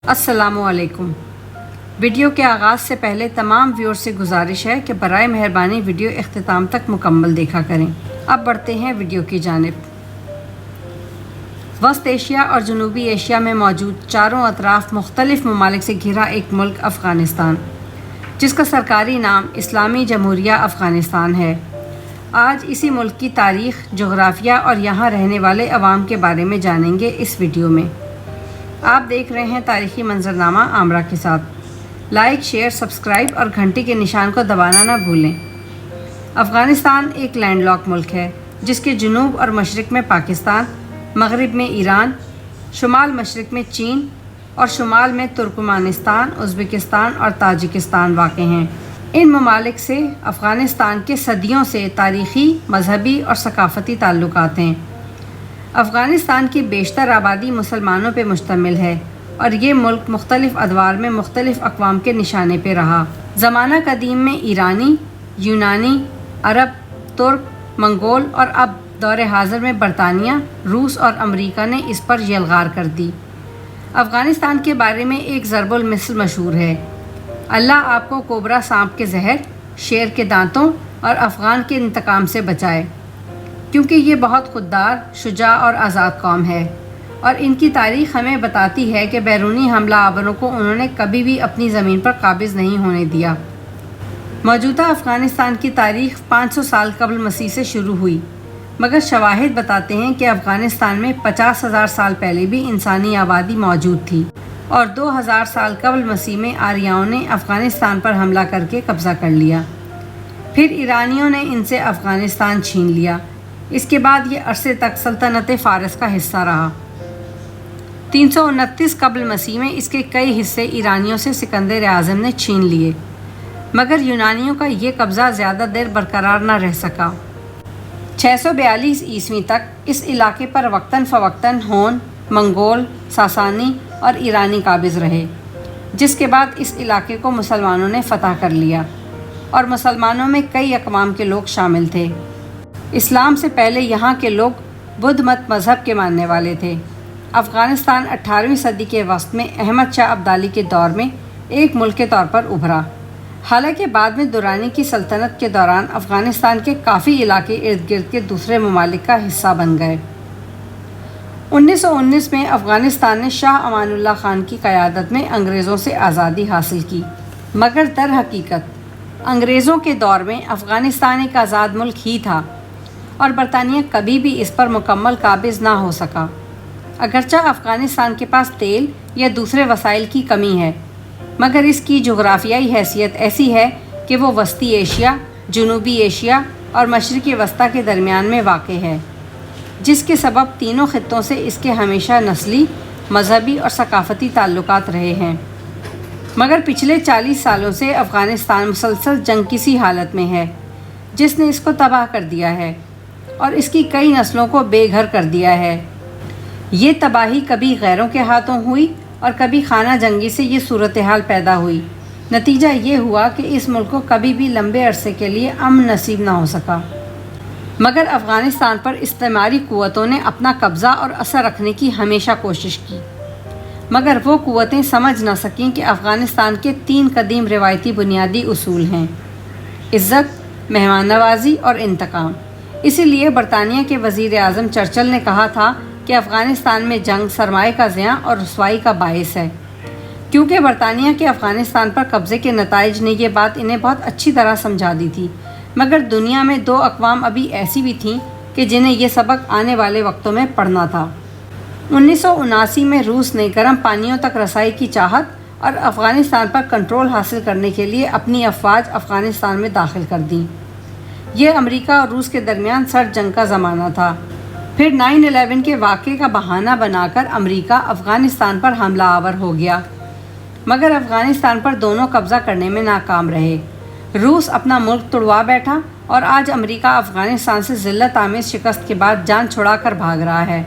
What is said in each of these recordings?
السلام علیکم۔ ویڈیو کے آغاز سے پہلے تمام ویور سے گزارش ہے کہ برائے مہربانی ویڈیو اختتام تک مکمل دیکھا کریں۔ اب بڑھتے ہیں ویڈیو کی جانب۔ وسط ایشیا اور جنوبی ایشیا میں موجود چاروں اطراف مختلف ممالک سے گھرا ایک ملک افغانستان، جس کا سرکاری نام اسلامی جمہوریہ افغانستان ہے۔ آج اسی ملک کی تاریخ، جغرافیہ اور یہاں رہنے والے عوام کے بارے میں جانیں گے اس ویڈیو میں۔ آپ دیکھ رہے ہیں تاریخی منظرنامہ آمرہ کے ساتھ۔ لائک، شیئر، سبسکرائب اور گھنٹی کے نشان کو دبانا نہ بھولیں۔ افغانستان ایک لینڈ لاک ملک ہے جس کے جنوب اور مشرق میں پاکستان، مغرب میں ایران، شمال مشرق میں چین اور شمال میں ترکمانستان، ازبکستان اور تاجکستان واقع ہیں۔ ان ممالک سے افغانستان کے صدیوں سے تاریخی، مذہبی اور ثقافتی تعلقات ہیں۔ افغانستان کی بیشتر آبادی مسلمانوں پہ مشتمل ہے اور یہ ملک مختلف ادوار میں مختلف اقوام کے نشانے پہ رہا۔ زمانہ قدیم میں ایرانی، یونانی، عرب، ترک، منگول اور اب دور حاضر میں برطانیہ، روس اور امریکہ نے اس پر یلغار کر دی۔ افغانستان کے بارے میں ایک ضرب المثل مشہور ہے: اللہ آپ کو کوبرا سانپ کے زہر، شیر کے دانتوں اور افغان کے انتقام سے بچائے، کیونکہ یہ بہت خوددار، شجاع اور آزاد قوم ہے، اور ان کی تاریخ ہمیں بتاتی ہے کہ بیرونی حملہ آوروں کو انہوں نے کبھی بھی اپنی زمین پر قابض نہیں ہونے دیا۔ موجودہ افغانستان کی تاریخ 500 سال قبل مسیح سے شروع ہوئی، مگر شواہد بتاتے ہیں کہ افغانستان میں 50,000 سال پہلے بھی انسانی آبادی موجود تھی، اور 2000 سال قبل مسیح میں آریاؤں نے افغانستان پر حملہ کر کے قبضہ کر لیا۔ پھر ایرانیوں نے ان سے افغانستان چھین لیا۔ اس کے بعد یہ عرصے تک سلطنت فارس کا حصہ رہا۔ 329 قبل مسیح میں اس کے کئی حصے ایرانیوں سے سکندر اعظم نے چھین لیے، مگر یونانیوں کا یہ قبضہ زیادہ دیر برقرار نہ رہ سکا۔ 642 عیسوی تک اس علاقے پر وقتاً فوقتاً ہون، منگول، ساسانی اور ایرانی قابض رہے، جس کے بعد اس علاقے کو مسلمانوں نے فتح کر لیا، اور مسلمانوں میں کئی اقوام کے لوگ شامل تھے۔ اسلام سے پہلے یہاں کے لوگ بدھ مت مذہب کے ماننے والے تھے۔ افغانستان 18ویں صدی کے وسط میں احمد شاہ ابدالی کے دور میں ایک ملک کے طور پر ابھرا، حالانکہ بعد میں درانی کی سلطنت کے دوران افغانستان کے کافی علاقے ارد گرد کے دوسرے ممالک کا حصہ بن گئے۔ 1919 میں افغانستان نے شاہ امان اللہ خان کی قیادت میں انگریزوں سے آزادی حاصل کی، مگر در حقیقت انگریزوں کے دور میں افغانستان ایک آزاد ملک ہی تھا، اور برطانیہ کبھی بھی اس پر مکمل قابض نہ ہو سکا۔ اگرچہ افغانستان کے پاس تیل یا دوسرے وسائل کی کمی ہے، مگر اس کی جغرافیائی حیثیت ایسی ہے کہ وہ وسطی ایشیا، جنوبی ایشیا اور مشرقی وسطیٰ کے درمیان میں واقع ہے، جس کے سبب تینوں خطوں سے اس کے ہمیشہ نسلی، مذہبی اور ثقافتی تعلقات رہے ہیں۔ مگر پچھلے 40 سالوں سے افغانستان مسلسل جنگ کی سی حالت میں ہے، جس نے اس کو تباہ کر دیا ہے اور اس کی کئی نسلوں کو بے گھر کر دیا ہے۔ یہ تباہی کبھی غیروں کے ہاتھوں ہوئی اور کبھی خانہ جنگی سے یہ صورتحال پیدا ہوئی۔ نتیجہ یہ ہوا کہ اس ملک کو کبھی بھی لمبے عرصے کے لیے امن نصیب نہ ہو سکا۔ مگر افغانستان پر استعماری قوتوں نے اپنا قبضہ اور اثر رکھنے کی ہمیشہ کوشش کی، مگر وہ قوتیں سمجھ نہ سکیں کہ افغانستان کے 3 قدیم روایتی بنیادی اصول ہیں: عزت، مہمان نوازی اور انتقام۔ اسی لیے برطانیہ کے وزیر اعظم چرچل نے کہا تھا کہ افغانستان میں جنگ سرمایہ کا زیاں اور رسوائی کا باعث ہے۔ کیونکہ برطانیہ کے افغانستان پر قبضے کے نتائج نے یہ بات انہیں بہت اچھی طرح سمجھا دی تھی، مگر دنیا میں 2 اقوام ابھی ایسی بھی تھیں کہ جنہیں یہ سبق آنے والے وقتوں میں پڑھنا تھا۔ 1979 میں روس نے گرم پانیوں تک رسائی کی چاہت اور افغانستان پر کنٹرول حاصل کرنے کے لیے اپنی افواج افغانستان میں داخل کر دیں۔ یہ امریکہ اور روس کے درمیان سرد جنگ کا زمانہ تھا۔ پھر 9/11 کے واقعے کا بہانہ بنا کر امریکہ افغانستان پر حملہ آور ہو گیا، مگر افغانستان پر دونوں قبضہ کرنے میں ناکام رہے۔ روس اپنا ملک توڑوا بیٹھا، اور آج امریکہ افغانستان سے ذلت آمیز شکست کے بعد جان چھڑا کر بھاگ رہا ہے۔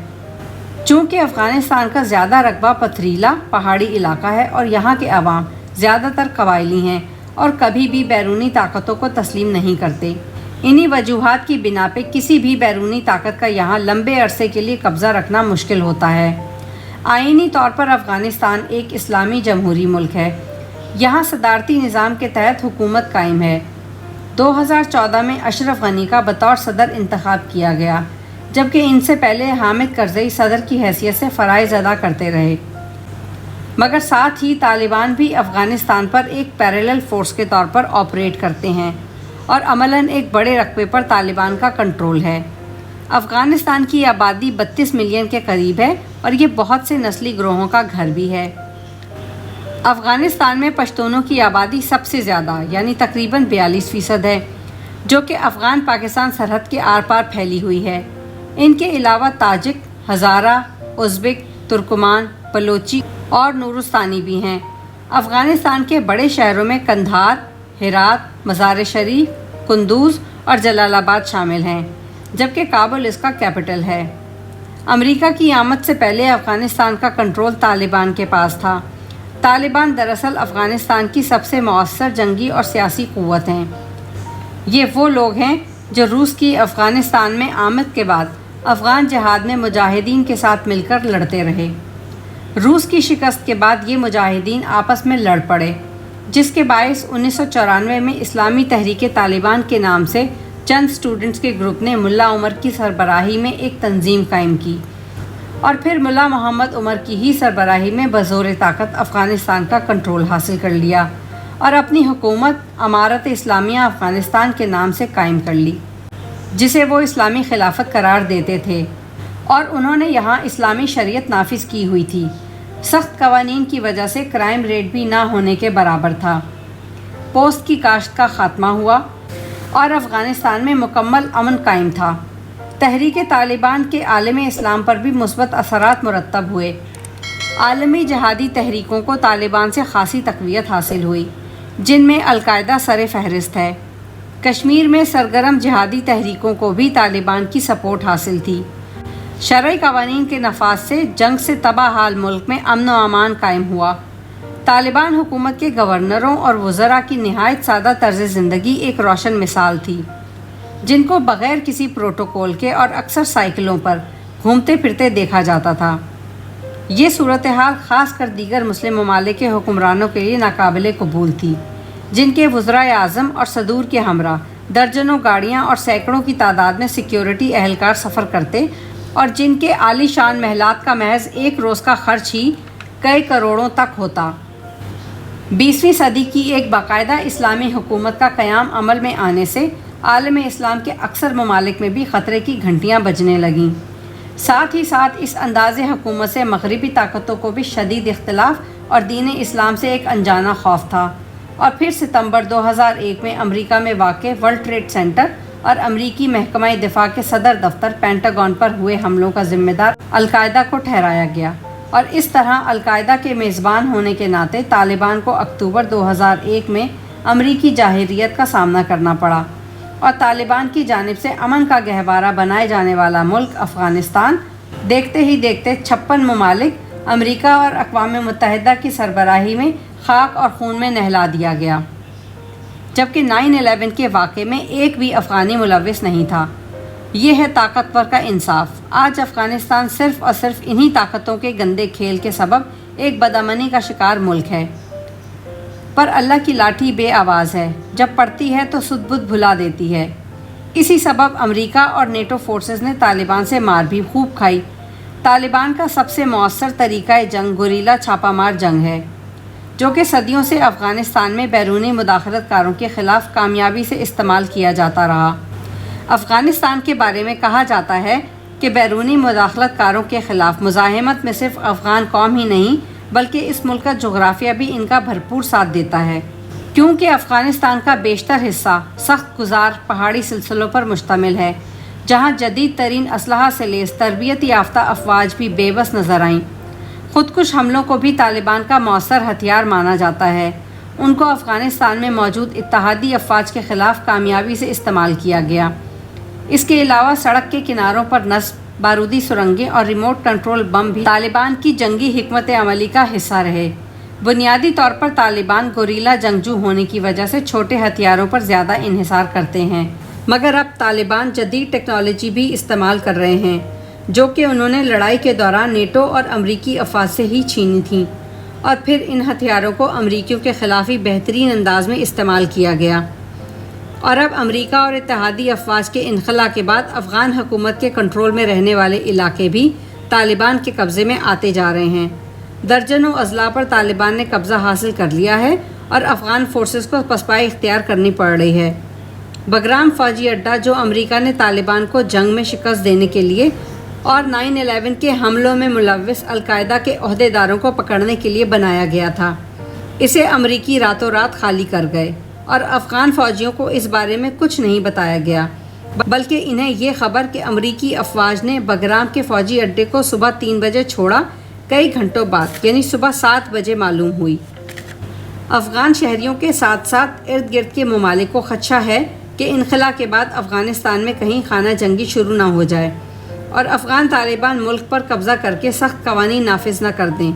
چونکہ افغانستان کا زیادہ رقبہ پتھریلا پہاڑی علاقہ ہے اور یہاں کے عوام زیادہ تر قبائلی ہیں اور کبھی بھی بیرونی طاقتوں کو تسلیم نہیں کرتے۔ انہی وجوہات کی بنا پہ کسی بھی بیرونی طاقت کا یہاں لمبے عرصے کے لیے قبضہ رکھنا مشکل ہوتا ہے۔ آئینی طور پر افغانستان ایک اسلامی جمہوری ملک ہے۔ یہاں صدارتی نظام کے تحت حکومت قائم ہے۔ 2014 میں اشرف غنی کا بطور صدر انتخاب کیا گیا، جبکہ ان سے پہلے حامد کرزئی صدر کی حیثیت سے فرائض ادا کرتے رہے۔ مگر ساتھ ہی طالبان بھی افغانستان پر ایک پیرالل فورس کے طور پر آپریٹ کرتے ہیں اور عملاً ایک بڑے رقبے پر طالبان کا کنٹرول ہے۔ افغانستان کی آبادی 32 ملین کے قریب ہے اور یہ بہت سے نسلی گروہوں کا گھر بھی ہے۔ افغانستان میں پشتونوں کی آبادی سب سے زیادہ یعنی تقریباً 42% ہے، جو کہ افغان پاکستان سرحد کے آر پار پھیلی ہوئی ہے۔ ان کے علاوہ تاجک، ہزارہ، ازبک، ترکمان، بلوچی اور نورستانی بھی ہیں۔ افغانستان کے بڑے شہروں میں قندھار، ہرات، مزار شریف، قندوز اور جلال آباد شامل ہیں، جبکہ کابل اس کا کیپٹل ہے۔ امریکہ کی آمد سے پہلے افغانستان کا کنٹرول طالبان کے پاس تھا۔ طالبان دراصل افغانستان کی سب سے مؤثر جنگی اور سیاسی قوت ہیں۔ یہ وہ لوگ ہیں جو روس کی افغانستان میں آمد کے بعد افغان جہاد میں مجاہدین کے ساتھ مل کر لڑتے رہے۔ روس کی شکست کے بعد یہ مجاہدین آپس میں لڑ پڑے، جس کے باعث 1994 میں اسلامی تحریک طالبان کے نام سے چند اسٹوڈنٹس کے گروپ نے ملا عمر کی سربراہی میں ایک تنظیم قائم کی اور پھر ملا محمد عمر کی ہی سربراہی میں بزور طاقت افغانستان کا کنٹرول حاصل کر لیا اور اپنی حکومت امارت اسلامیہ افغانستان کے نام سے قائم کر لی، جسے وہ اسلامی خلافت قرار دیتے تھے، اور انہوں نے یہاں اسلامی شریعت نافذ کی ہوئی تھی۔ سخت قوانین کی وجہ سے کرائم ریٹ بھی نہ ہونے کے برابر تھا۔ پوست کی کاشت کا خاتمہ ہوا اور افغانستان میں مکمل امن قائم تھا۔ تحریک طالبان کے عالم اسلام پر بھی مثبت اثرات مرتب ہوئے۔ عالمی جہادی تحریکوں کو طالبان سے خاصی تقویت حاصل ہوئی، جن میں القاعدہ سر فہرست ہے۔ کشمیر میں سرگرم جہادی تحریکوں کو بھی طالبان کی سپورٹ حاصل تھی۔ شرعی قوانین کے نفاذ سے جنگ سے تباہ حال ملک میں امن و امان قائم ہوا۔ طالبان حکومت کے گورنروں اور وزراء کی نہایت سادہ طرز زندگی ایک روشن مثال تھی، جن کو بغیر کسی پروٹوکول کے اور اکثر سائیکلوں پر گھومتے پھرتے دیکھا جاتا تھا۔ یہ صورتحال خاص کر دیگر مسلم ممالک کے حکمرانوں کے لیے ناقابل قبول تھی، جن کے وزرائے اعظم اور صدور کے ہمراہ درجنوں گاڑیاں اور سینکڑوں کی تعداد میں سیکیورٹی اہلکار سفر کرتے اور جن کے عالی شان محلات کا محض ایک روز کا خرچ ہی کئی کروڑوں تک ہوتا۔ 20ویں صدی کی ایک باقاعدہ اسلامی حکومت کا قیام عمل میں آنے سے عالم اسلام کے اکثر ممالک میں بھی خطرے کی گھنٹیاں بجنے لگیں۔ ساتھ ہی ساتھ اس انداز حکومت سے مغربی طاقتوں کو بھی شدید اختلاف اور دین اسلام سے ایک انجانہ خوف تھا، اور پھر ستمبر 2001 میں امریکہ میں واقع ورلڈ ٹریڈ سینٹر اور امریکی محکمہ دفاع کے صدر دفتر پینٹاگون پر ہوئے حملوں کا ذمہ دار القاعدہ کو ٹھہرایا گیا، اور اس طرح القاعدہ کے میزبان ہونے کے ناطے طالبان کو اکتوبر 2001 میں امریکی جارحیت کا سامنا کرنا پڑا، اور طالبان کی جانب سے امن کا گہوارہ بنائے جانے والا ملک افغانستان دیکھتے ہی دیکھتے 56 ممالک، امریکہ اور اقوام متحدہ کی سربراہی میں خاک اور خون میں نہلا دیا گیا، جبکہ 9/11 کے واقعے میں ایک بھی افغانی ملوث نہیں تھا۔ یہ ہے طاقتور کا انصاف۔ آج افغانستان صرف اور صرف انہی طاقتوں کے گندے کھیل کے سبب ایک بدامنی کا شکار ملک ہے۔ پر اللہ کی لاٹھی بے آواز ہے، جب پڑتی ہے تو سدھ بدھ بھلا دیتی ہے۔ اسی سبب امریکہ اور نیٹو فورسز نے طالبان سے مار بھی خوب کھائی۔ طالبان کا سب سے مؤثر طریقہ جنگ گوریلا چھاپہ مار جنگ ہے، جو کہ صدیوں سے افغانستان میں بیرونی مداخلت کاروں کے خلاف کامیابی سے استعمال کیا جاتا رہا۔ افغانستان کے بارے میں کہا جاتا ہے کہ بیرونی مداخلت کاروں کے خلاف مزاحمت میں صرف افغان قوم ہی نہیں بلکہ اس ملک کا جغرافیہ بھی ان کا بھرپور ساتھ دیتا ہے، کیونکہ افغانستان کا بیشتر حصہ سخت گزار پہاڑی سلسلوں پر مشتمل ہے، جہاں جدید ترین اسلحہ سے لیس تربیت یافتہ افواج بھی بے بس نظر آئیں۔ خودکش حملوں کو بھی طالبان کا مؤثر ہتھیار مانا جاتا ہے۔ ان کو افغانستان میں موجود اتحادی افواج کے خلاف کامیابی سے استعمال کیا گیا۔ اس کے علاوہ سڑک کے کناروں پر نصب بارودی سرنگیں اور ریموٹ کنٹرول بم بھی طالبان کی جنگی حکمت عملی کا حصہ رہے۔ بنیادی طور پر طالبان گوریلا جنگجو ہونے کی وجہ سے چھوٹے ہتھیاروں پر زیادہ انحصار کرتے ہیں، مگر اب طالبان جدید ٹیکنالوجی بھی استعمال کر رہے ہیں۔ جو کہ انہوں نے لڑائی کے دوران نیٹو اور امریکی افواج سے ہی چھینی تھیں، اور پھر ان ہتھیاروں کو امریکیوں کے خلاف ہی بہترین انداز میں استعمال کیا گیا۔ اور اب امریکہ اور اتحادی افواج کے انخلا کے بعد افغان حکومت کے کنٹرول میں رہنے والے علاقے بھی طالبان کے قبضے میں آتے جا رہے ہیں۔ درجنوں اضلاع پر طالبان نے قبضہ حاصل کر لیا ہے اور افغان فورسز کو پسپائی اختیار کرنی پڑ رہی ہے۔ بگرام فوجی اڈہ، جو امریکہ نے طالبان کو جنگ میں شکست دینے کے لیے اور 9/11 کے حملوں میں ملوث القاعدہ کے عہدیداروں کو پکڑنے کے لیے بنایا گیا تھا، اسے امریکی راتوں رات خالی کر گئے، اور افغان فوجیوں کو اس بارے میں کچھ نہیں بتایا گیا، بلکہ انہیں یہ خبر کہ امریکی افواج نے بگرام کے فوجی اڈے کو صبح 3 بجے چھوڑا، کئی گھنٹوں بعد یعنی صبح 7 بجے معلوم ہوئی۔ افغان شہریوں کے ساتھ ساتھ ارد گرد کے ممالک کو خدشہ ہے کہ انخلا کے بعد افغانستان میں کہیں خانہ جنگی شروع نہ ہو جائے اور افغان طالبان ملک پر قبضہ کر کے سخت قوانین نافذ نہ کر دیں۔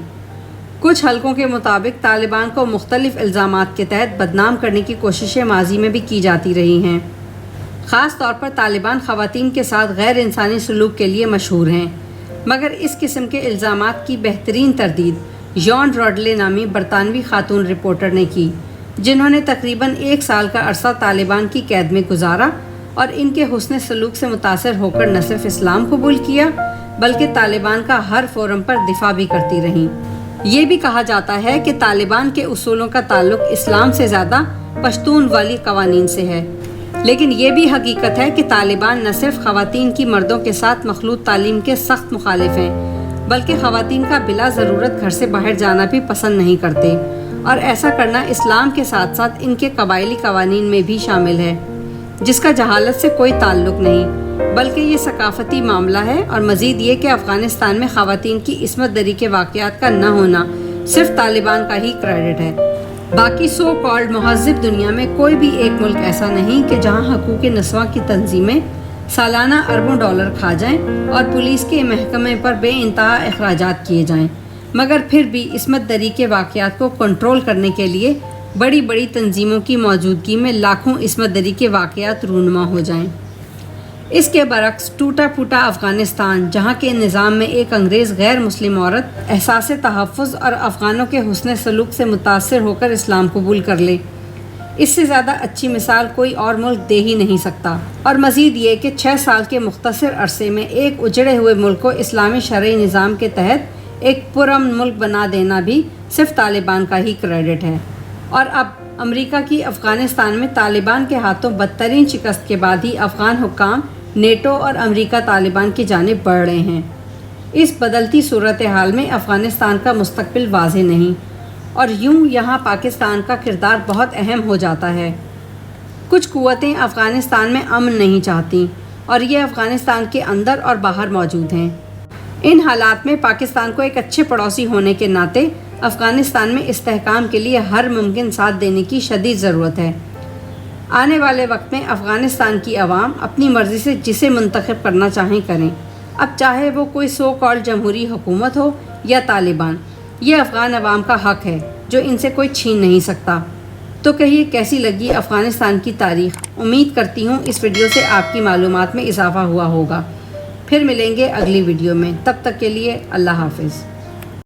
کچھ حلقوں کے مطابق طالبان کو مختلف الزامات کے تحت بدنام کرنے کی کوششیں ماضی میں بھی کی جاتی رہی ہیں۔ خاص طور پر طالبان خواتین کے ساتھ غیر انسانی سلوک کے لیے مشہور ہیں، مگر اس قسم کے الزامات کی بہترین تردید جان راڈلے نامی برطانوی خاتون رپورٹر نے کی، جنہوں نے تقریباً 1 سال کا عرصہ طالبان کی قید میں گزارا اور ان کے حسن سلوک سے متاثر ہو کر نہ صرف اسلام قبول کیا بلکہ طالبان کا ہر فورم پر دفاع بھی کرتی رہیں۔ یہ بھی کہا جاتا ہے کہ طالبان کے اصولوں کا تعلق اسلام سے زیادہ پشتون والی قوانین سے ہے، لیکن یہ بھی حقیقت ہے کہ طالبان نہ صرف خواتین کی مردوں کے ساتھ مخلوط تعلیم کے سخت مخالف ہیں، بلکہ خواتین کا بلا ضرورت گھر سے باہر جانا بھی پسند نہیں کرتے، اور ایسا کرنا اسلام کے ساتھ ساتھ ان کے قبائلی قوانین میں بھی شامل ہے، جس کا جہالت سے کوئی تعلق نہیں، بلکہ یہ ثقافتی معاملہ ہے۔ اور مزید یہ کہ افغانستان میں خواتین کی عصمت دری کے واقعات کا نہ ہونا صرف طالبان کا ہی کریڈٹ ہے۔ باقی سو کالڈ مہذب دنیا میں کوئی بھی ایک ملک ایسا نہیں کہ جہاں حقوق نسواں کی تنظیمیں سالانہ اربوں ڈالر کھا جائیں اور پولیس کے محکمے پر بے انتہا اخراجات کیے جائیں، مگر پھر بھی عصمت دری کے واقعات کو کنٹرول کرنے کے لیے بڑی بڑی تنظیموں کی موجودگی میں لاکھوں عصمت دری کے واقعات رونما ہو جائیں۔ اس کے برعکس ٹوٹا پھوٹا افغانستان، جہاں کے نظام میں ایک انگریز غیر مسلم عورت احساس تحفظ اور افغانوں کے حسن سلوک سے متاثر ہو کر اسلام قبول کر لے، اس سے زیادہ اچھی مثال کوئی اور ملک دے ہی نہیں سکتا۔ اور مزید یہ کہ 6 سال کے مختصر عرصے میں ایک اجڑے ہوئے ملک کو اسلامی شرعی نظام کے تحت ایک پرامن ملک بنا دینا بھی صرف طالبان کا ہی کریڈٹ ہے۔ اور اب امریکہ کی افغانستان میں طالبان کے ہاتھوں بدترین شکست کے بعد ہی افغان حکام نیٹو اور امریکہ طالبان کی جانب بڑھ رہے ہیں۔ اس بدلتی صورتحال میں افغانستان کا مستقبل واضح نہیں، اور یوں یہاں پاکستان کا کردار بہت اہم ہو جاتا ہے۔ کچھ قوتیں افغانستان میں امن نہیں چاہتیں، اور یہ افغانستان کے اندر اور باہر موجود ہیں۔ ان حالات میں پاکستان کو ایک اچھے پڑوسی ہونے کے ناطے افغانستان میں استحکام کے لیے ہر ممکن ساتھ دینے کی شدید ضرورت ہے۔ آنے والے وقت میں افغانستان کی عوام اپنی مرضی سے جسے منتخب کرنا چاہیں کریں، اب چاہے وہ کوئی سو کالڈ جمہوری حکومت ہو یا طالبان، یہ افغان عوام کا حق ہے جو ان سے کوئی چھین نہیں سکتا۔ تو کہیے کیسی لگی افغانستان کی تاریخ؟ امید کرتی ہوں اس ویڈیو سے آپ کی معلومات میں اضافہ ہوا ہوگا۔ پھر ملیں گے اگلی ویڈیو میں، تب تک کے لیے اللہ حافظ۔